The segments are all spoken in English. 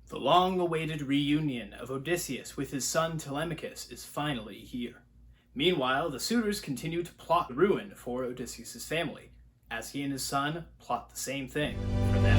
The long-awaited reunion of Odysseus with his son Telemachus is finally here. Meanwhile, the suitors continue to plot ruin for Odysseus' family, as he and his son plot the same thing for them.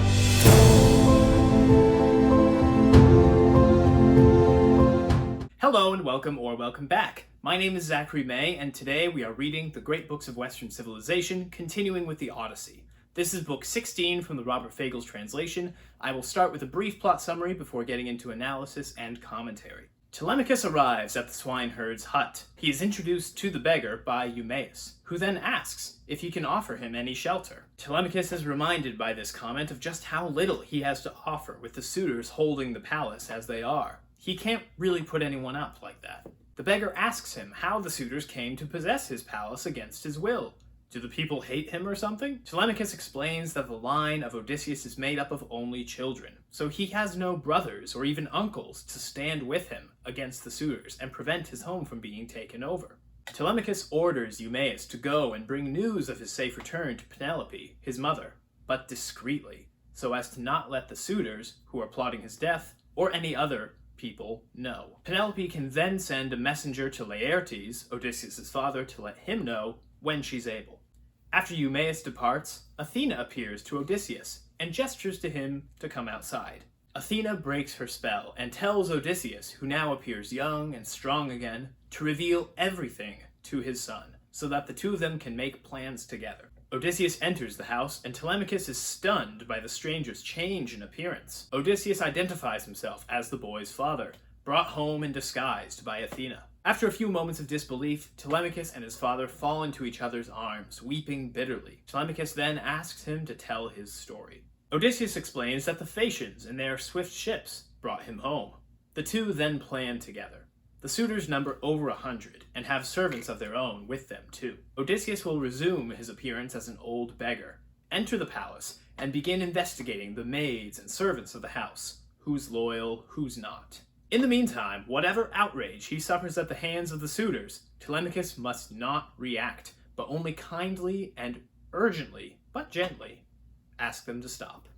Hello and welcome back. My name is Zachary May, and today we are reading the great books of Western civilization, continuing with the Odyssey. This is book 16 from the Robert Fagles translation. I will start with a brief plot summary before getting into analysis and commentary. Telemachus arrives at the swineherd's hut. He is introduced to the beggar by Eumaeus, who then asks if he can offer him any shelter. Telemachus is reminded by this comment of just how little he has to offer with the suitors holding the palace as they are. He can't really put anyone up like that. The beggar asks him how the suitors came to possess his palace against his will. Do the people hate him or something? Telemachus explains that the line of Odysseus is made up of only children, so he has no brothers or even uncles to stand with him against the suitors and prevent his home from being taken over. Telemachus orders Eumaeus to go and bring news of his safe return to Penelope, his mother, but discreetly, so as to not let the suitors, who are plotting his death, or any other people know. Penelope can then send a messenger to Laertes, Odysseus' father, to let him know when she's able. After Eumaeus departs, Athena appears to Odysseus and gestures to him to come outside. Athena breaks her spell and tells Odysseus, who now appears young and strong again, to reveal everything to his son, so that the two of them can make plans together. Odysseus enters the house, and Telemachus is stunned by the stranger's change in appearance. Odysseus identifies himself as the boy's father, brought home and disguised by Athena. After a few moments of disbelief, Telemachus and his father fall into each other's arms, weeping bitterly. Telemachus then asks him to tell his story. Odysseus explains that the Phaeacians and their swift ships brought him home. The two then plan together. The suitors number over 100 and have servants of their own with them too. Odysseus will resume his appearance as an old beggar, enter the palace, and begin investigating the maids and servants of the house, who's loyal, who's not. In the meantime, whatever outrage he suffers at the hands of the suitors, Telemachus must not react, but only kindly and urgently, but gently, ask them to stop.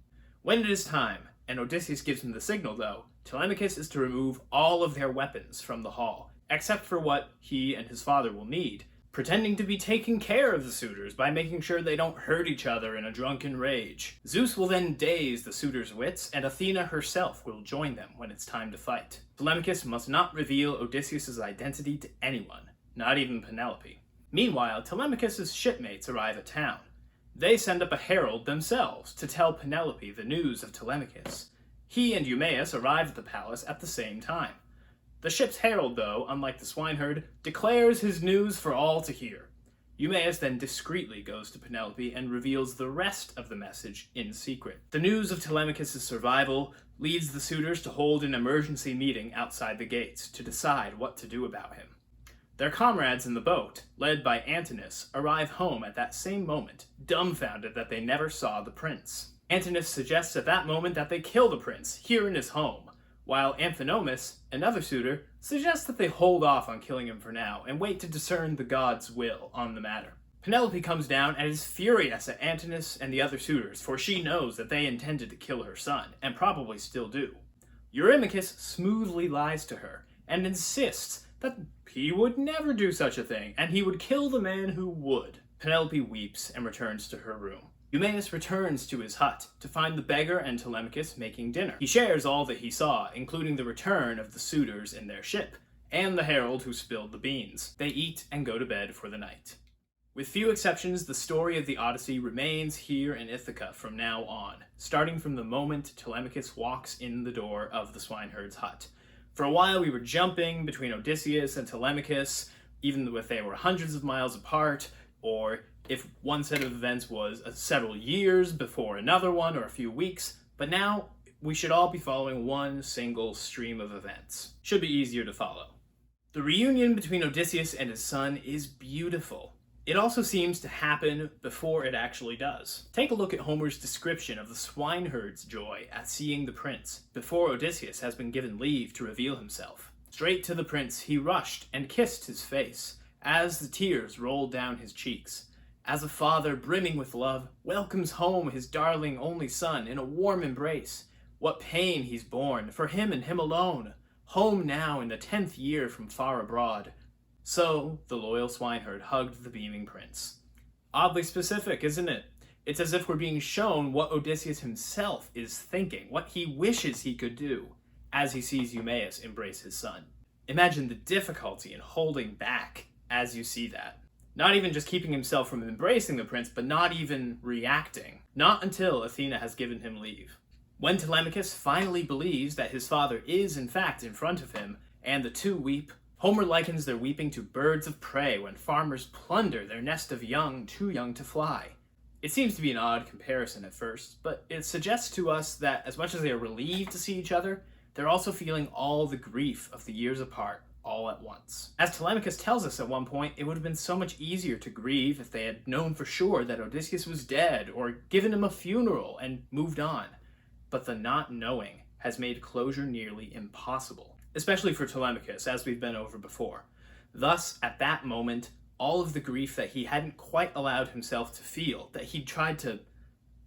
When it is time, and Odysseus gives him the signal though, Telemachus is to remove all of their weapons from the hall, except for what he and his father will need, pretending to be taking care of the suitors by making sure they don't hurt each other in a drunken rage. Zeus will then daze the suitors' wits, and Athena herself will join them when it's time to fight. Telemachus must not reveal Odysseus' identity to anyone, not even Penelope. Meanwhile, Telemachus' shipmates arrive at town. They send up a herald themselves to tell Penelope the news of Telemachus. He and Eumaeus arrive at the palace at the same time. The ship's herald, though, unlike the swineherd, declares his news for all to hear. Eumaeus then discreetly goes to Penelope and reveals the rest of the message in secret. The news of Telemachus' survival leads the suitors to hold an emergency meeting outside the gates to decide what to do about him. Their comrades in the boat, led by Antinous, arrive home at that same moment, dumbfounded that they never saw the prince. Antinous suggests at that moment that they kill the prince here in his home, while Amphinomus, another suitor, suggests that they hold off on killing him for now and wait to discern the gods' will on the matter. Penelope comes down and is furious at Antinous and the other suitors, for she knows that they intended to kill her son, and probably still do. Eurymachus smoothly lies to her and insists that he would never do such a thing, and he would kill the man who would. Penelope weeps and returns to her room. Eumaeus returns to his hut to find the beggar and Telemachus making dinner. He shares all that he saw, including the return of the suitors in their ship, and the herald who spilled the beans. They eat and go to bed for the night. With few exceptions, the story of the Odyssey remains here in Ithaca from now on, starting from the moment Telemachus walks in the door of the swineherd's hut. For a while we were jumping between Odysseus and Telemachus, even if they were hundreds of miles apart, or if one set of events was several years before another one, or a few weeks, but now we should all be following one single stream of events. Should be easier to follow. The reunion between Odysseus and his son is beautiful. It also seems to happen before it actually does. Take a look at Homer's description of the swineherd's joy at seeing the prince, before Odysseus has been given leave to reveal himself. Straight to the prince he rushed and kissed his face, as the tears rolled down his cheeks. As a father brimming with love welcomes home his darling only son in a warm embrace, What pain he's borne, for him and him alone, home now in the 10th year from far abroad. So the loyal swineherd hugged the beaming prince. Oddly specific, isn't it? It's as if we're being shown what Odysseus himself is thinking, what he wishes he could do, as he sees Eumaeus embrace his son. Imagine the difficulty in holding back as you see that. Not even just keeping himself from embracing the prince, but not even reacting. Not until Athena has given him leave. When Telemachus finally believes that his father is in fact in front of him, and the two weep, Homer likens their weeping to birds of prey when farmers plunder their nest of young too young to fly. It seems to be an odd comparison at first, but it suggests to us that as much as they are relieved to see each other, they're also feeling all the grief of the years apart all at once. As Telemachus tells us at one point, it would have been so much easier to grieve if they had known for sure that Odysseus was dead, or given him a funeral and moved on. But the not knowing has made closure nearly impossible, especially for Telemachus, as we've been over before. Thus, at that moment, all of the grief that he hadn't quite allowed himself to feel, that he'd tried to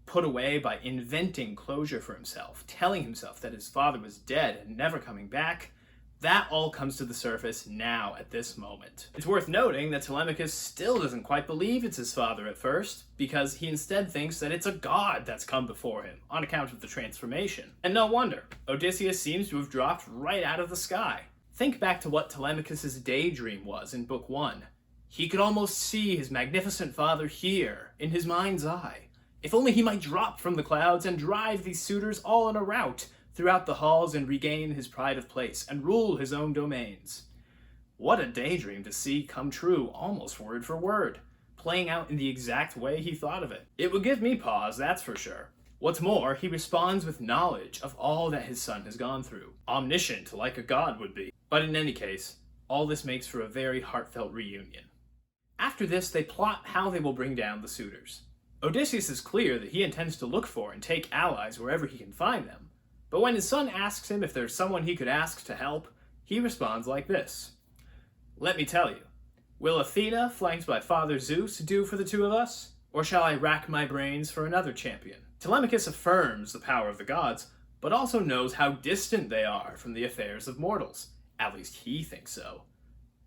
put away by inventing closure for himself, telling himself that his father was dead and never coming back, that all comes to the surface now at this moment. It's worth noting that Telemachus still doesn't quite believe it's his father at first, because he instead thinks that it's a god that's come before him, on account of the transformation. And no wonder, Odysseus seems to have dropped right out of the sky. Think back to what Telemachus' daydream was in Book 1. He could almost see his magnificent father here, in his mind's eye. If only he might drop from the clouds and drive these suitors all in a rout throughout the halls and regain his pride of place and rule his own domains. What a daydream to see come true almost word for word, playing out in the exact way he thought of it. It would give me pause, that's for sure. What's more, he responds with knowledge of all that his son has gone through, omniscient like a god would be. But in any case, all this makes for a very heartfelt reunion. After this, they plot how they will bring down the suitors. Odysseus is clear that he intends to look for and take allies wherever he can find them. But when his son asks him if there's someone he could ask to help, he responds like this. Let me tell you, will Athena, flanked by Father Zeus, do for the two of us? Or shall I rack my brains for another champion? Telemachus affirms the power of the gods, but also knows how distant they are from the affairs of mortals. At least he thinks so.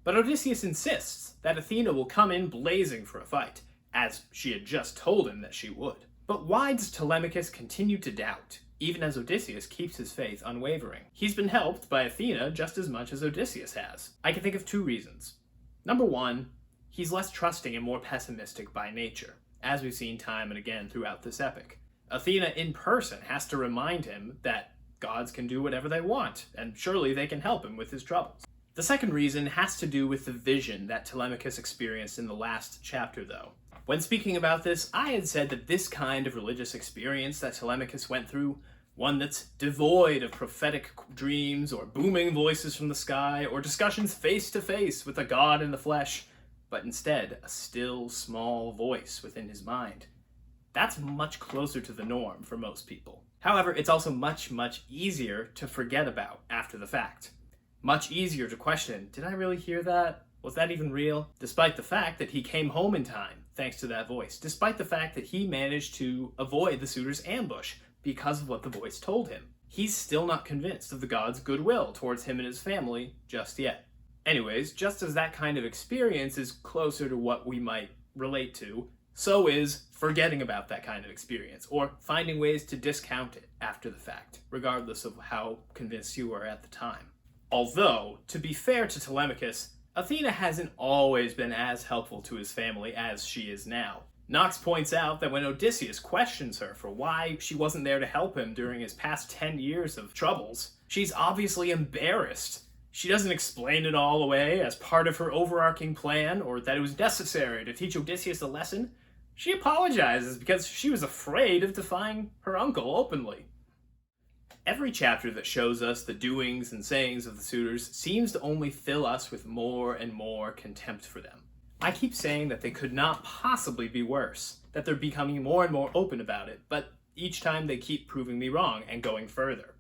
But Odysseus insists that Athena will come in blazing for a fight, as she had just told him that she would. But why does Telemachus continue to doubt, even as Odysseus keeps his faith unwavering? He's been helped by Athena just as much as Odysseus has. I can think of two reasons. Number one, he's less trusting and more pessimistic by nature, as we've seen time and again throughout this epic. Athena in person has to remind him that gods can do whatever they want, and surely they can help him with his troubles. The second reason has to do with the vision that Telemachus experienced in the last chapter, though. When speaking about this, I had said that this kind of religious experience that Telemachus went through, one that's devoid of prophetic dreams or booming voices from the sky or discussions face to face with a god in the flesh, but instead a still, small voice within his mind. That's much closer to the norm for most people. However, it's also much, much easier to forget about after the fact. Much easier to question, did I really hear that? Was that even real? Despite the fact that he came home in time, thanks to that voice. Despite the fact that he managed to avoid the suitors' ambush because of what the voice told him. He's still not convinced of the god's goodwill towards him and his family just yet. Anyways, just as that kind of experience is closer to what we might relate to, so is forgetting about that kind of experience, or finding ways to discount it after the fact, regardless of how convinced you were at the time. Although, to be fair to Telemachus, Athena hasn't always been as helpful to his family as she is now. Knox points out that when Odysseus questions her for why she wasn't there to help him during his past 10 years of troubles, she's obviously embarrassed. She doesn't explain it all away as part of her overarching plan, or that it was necessary to teach Odysseus a lesson. She apologizes because she was afraid of defying her uncle openly. Every chapter that shows us the doings and sayings of the suitors seems to only fill us with more and more contempt for them. I keep saying that they could not possibly be worse, that they're becoming more and more open about it, but each time they keep proving me wrong and going further.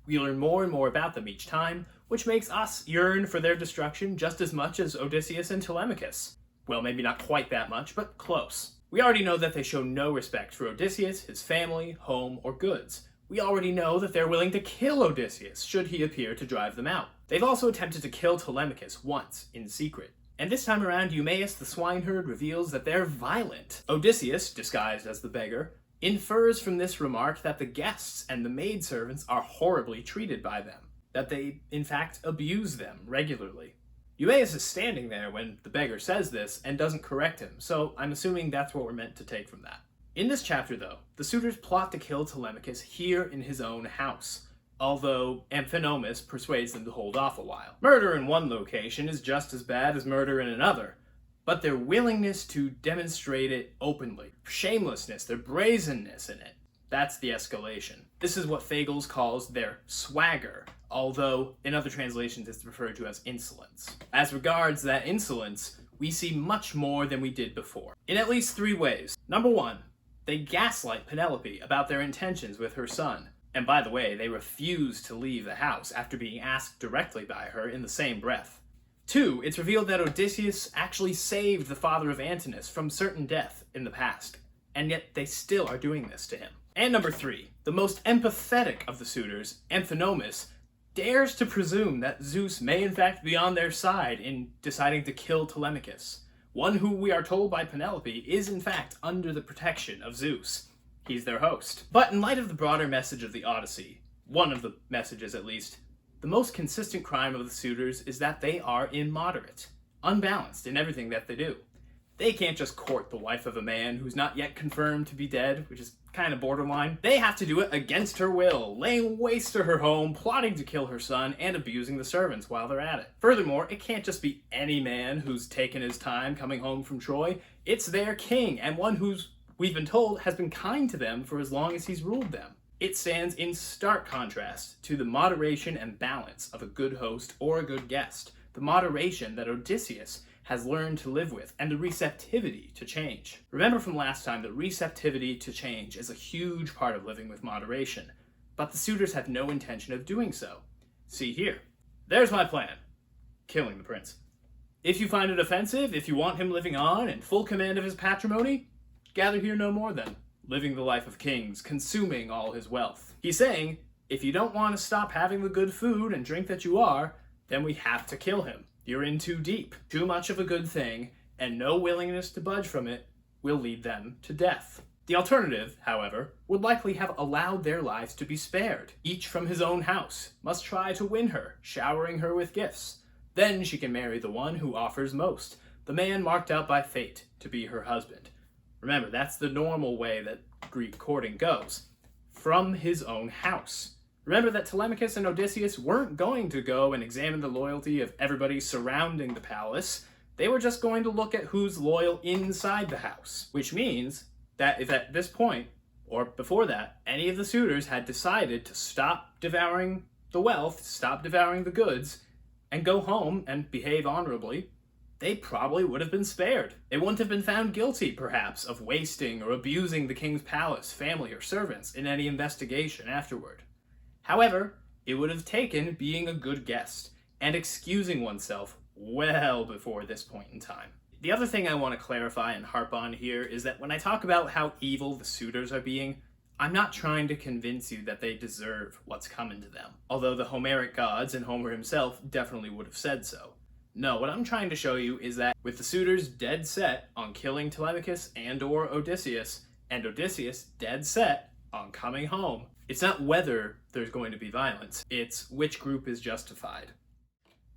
We learn more and more about them each time, which makes us yearn for their destruction just as much as Odysseus and Telemachus. Well, maybe not quite that much, but close. We already know that they show no respect for Odysseus, his family, home, or goods. We already know that they're willing to kill Odysseus should he appear to drive them out. They've also attempted to kill Telemachus once, in secret. And this time around, Eumaeus the swineherd reveals that they're violent. Odysseus, disguised as the beggar, infers from this remark that the guests and the maidservants are horribly treated by them, that they, in fact, abuse them regularly. Eumaeus is standing there when the beggar says this and doesn't correct him, so I'm assuming that's what we're meant to take from that. In this chapter, though, the suitors plot to kill Telemachus here in his own house, although Amphinomus persuades them to hold off a while. Murder in one location is just as bad as murder in another, but their willingness to demonstrate it openly, shamelessness, their brazenness in it, that's the escalation. This is what Fagles calls their swagger, although in other translations it's referred to as insolence. As regards that insolence, we see much more than we did before, in at least 3 ways. Number 1, they gaslight Penelope about their intentions with her son. And by the way, they refuse to leave the house after being asked directly by her in the same breath. 2, it's revealed that Odysseus actually saved the father of Antinous from certain death in the past, and yet they still are doing this to him. And number 3, the most empathetic of the suitors, Amphinomus, dares to presume that Zeus may in fact be on their side in deciding to kill Telemachus, one who we are told by Penelope is in fact under the protection of Zeus. He's their host. But in light of the broader message of the Odyssey, one of the messages at least, the most consistent crime of the suitors is that they are immoderate, unbalanced in everything that they do. They can't just court the wife of a man who's not yet confirmed to be dead, which is kind of borderline. They have to do it against her will, laying waste to her home, plotting to kill her son, and abusing the servants while they're at it. Furthermore, it can't just be any man who's taken his time coming home from Troy. It's their king, and one who's, we've been told, has been kind to them for as long as he's ruled them. It stands in stark contrast to the moderation and balance of a good host or a good guest, the moderation that Odysseus has learned to live with, and the receptivity to change. Remember from last time that receptivity to change is a huge part of living with moderation, but the suitors have no intention of doing so. See here. There's my plan. Killing the prince. If you find it offensive, if you want him living on in full command of his patrimony, gather here no more then, living the life of kings, consuming all his wealth. He's saying, if you don't want to stop having the good food and drink that you are, then we have to kill him. You're in too deep. Too much of a good thing, and no willingness to budge from it will lead them to death. The alternative, however, would likely have allowed their lives to be spared. Each from his own house must try to win her, showering her with gifts. Then she can marry the one who offers most, the man marked out by fate to be her husband. Remember, that's the normal way that Greek courting goes. From his own house. Remember that Telemachus and Odysseus weren't going to go and examine the loyalty of everybody surrounding the palace. They were just going to look at who's loyal inside the house. Which means that if at this point, or before that, any of the suitors had decided to stop devouring the wealth, stop devouring the goods, and go home and behave honorably, they probably would have been spared. They wouldn't have been found guilty, perhaps, of wasting or abusing the king's palace, family, or servants in any investigation afterward. However, it would have taken being a good guest and excusing oneself well before this point in time. The other thing I want to clarify and harp on here is that when I talk about how evil the suitors are being, I'm not trying to convince you that they deserve what's coming to them, although the Homeric gods and Homer himself definitely would have said so. No, what I'm trying to show you is that with the suitors dead set on killing Telemachus and/or Odysseus, and Odysseus dead set on coming home, it's not whether there's going to be violence, it's which group is justified.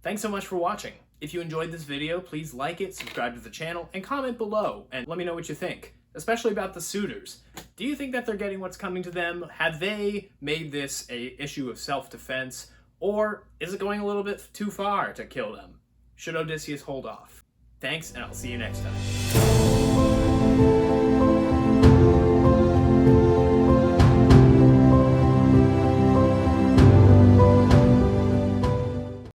Thanks so much for watching. If you enjoyed this video, please like it, subscribe to the channel, and comment below, and let me know what you think, especially about the suitors. Do you think that they're getting what's coming to them? Have they made this an issue of self-defense, or is it going a little bit too far to kill them? Should Odysseus hold off? Thanks, and I'll see you next time.